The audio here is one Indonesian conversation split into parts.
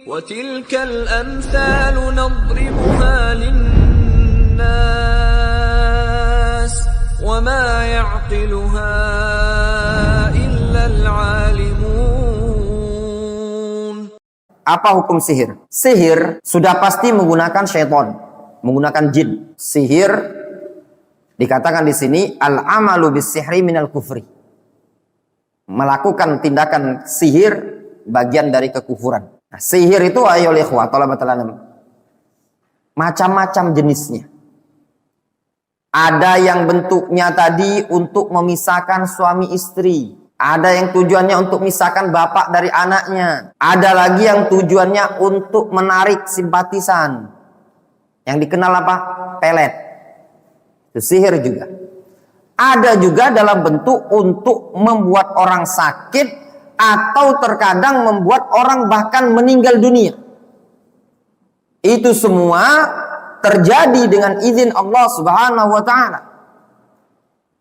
وَتِلْكَ الْأَمْثَالُ نَضْرِبُهَا لِلنَّاسِ وَمَا يَعْقِلُهَا إِلَّا الْعَالِمُونَ. Apa hukum sihir? Sihir sudah pasti menggunakan syaitan, menggunakan jin. Sihir dikatakan di sini al-amalu bis-sihri minal kufri. Melakukan tindakan sihir bagian dari kekufuran. Nah, sihir itu ayo ikhwah talabatul ilm, macam-macam jenisnya. Ada yang bentuknya tadi untuk memisahkan suami istri. Ada yang tujuannya untuk memisahkan bapak dari anaknya. Ada lagi yang tujuannya untuk menarik simpatisan. Yang dikenal apa? Pelet. Itu sihir juga. Ada juga dalam bentuk untuk membuat orang sakit atau terkadang membuat orang bahkan meninggal dunia. Itu semua terjadi dengan izin Allah Subhanahu wa taala.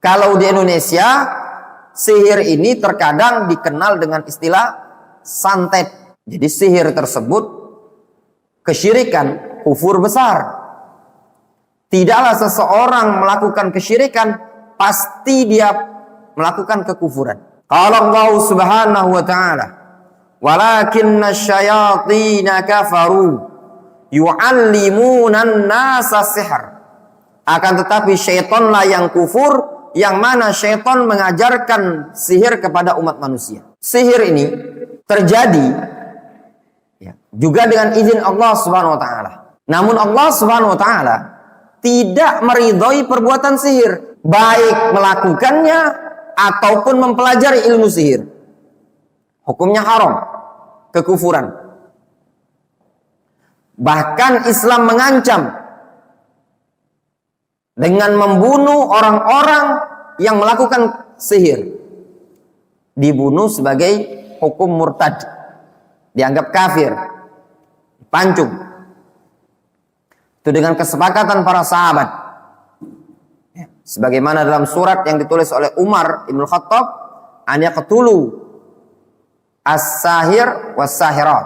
Kalau di Indonesia, sihir ini terkadang dikenal dengan istilah santet. Jadi sihir tersebut kesyirikan, kufur besar. Tidaklah seseorang melakukan kesyirikan, pasti dia melakukan kekufuran. Qala Allah Subhanahu wa ta'ala, "Walakinna syayatina kafaru yu'allimuna an-nasa sihr." Akan tetapi syaitanlah yang kufur, yang mana syaitan mengajarkan sihir kepada umat manusia. Sihir ini terjadi juga dengan izin Allah Subhanahu wa taala. Namun Allah Subhanahu wa taala tidak meridhoi perbuatan sihir, baik melakukannya ataupun mempelajari ilmu sihir. Hukumnya haram, kekufuran. Bahkan Islam mengancam dengan membunuh orang-orang yang melakukan sihir. Dibunuh sebagai hukum murtad, dianggap kafir, pancung. Itu dengan kesepakatan para sahabat. Sebagaimana dalam surat yang ditulis oleh Umar Ibn Khattab, an yaqtulu as-sahir was-sahirat,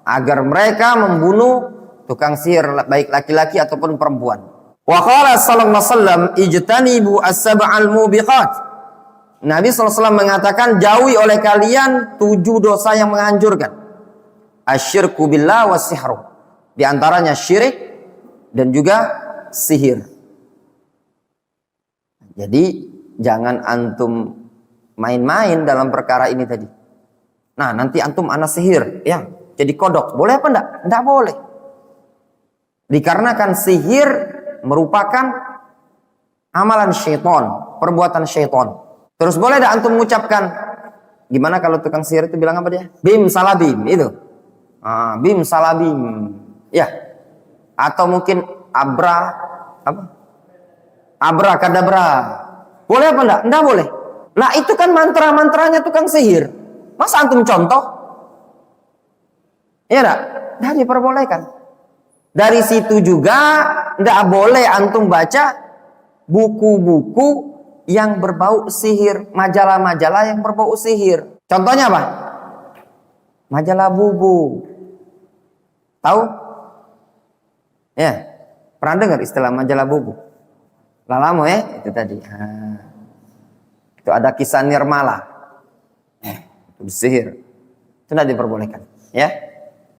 agar mereka membunuh tukang sihir baik laki-laki ataupun perempuan. Wa qala sallallahu alaihi wasallam ijtanibu as-sab'al mubiqat. Nabi sallallahu alaihi wasallam mengatakan, jauhi oleh kalian 7 dosa yang menghancurkan. Asyirku billah was-sihru. Di antaranya syirik dan juga sihir. Jadi jangan antum main-main dalam perkara ini tadi. Nah, nanti antum anak sihir, ya, jadi kodok. Boleh apa enggak? Enggak boleh. Dikarenakan sihir merupakan amalan syaitan, perbuatan syaitan. Terus boleh enggak antum mengucapkan, gimana kalau tukang sihir itu bilang apa dia? Bim salabim, itu. Bim salabim. Ya. Atau mungkin abrakadabra. Boleh apa enggak? Enggak boleh. Nah, itu kan mantra-mantranya tukang sihir. Masa antum contoh? Iya enggak? Enggak diperbolehkan. Dari situ juga enggak boleh antum baca buku-buku yang berbau sihir, majalah-majalah yang berbau sihir. Contohnya apa? Majalah Bubu. Tahu? Ya, pernah dengar istilah majalah Bubu? Lalamu ya, itu tadi. Itu ada kisah Nirmala. Itu sihir. Itu tidak diperbolehkan. Ya.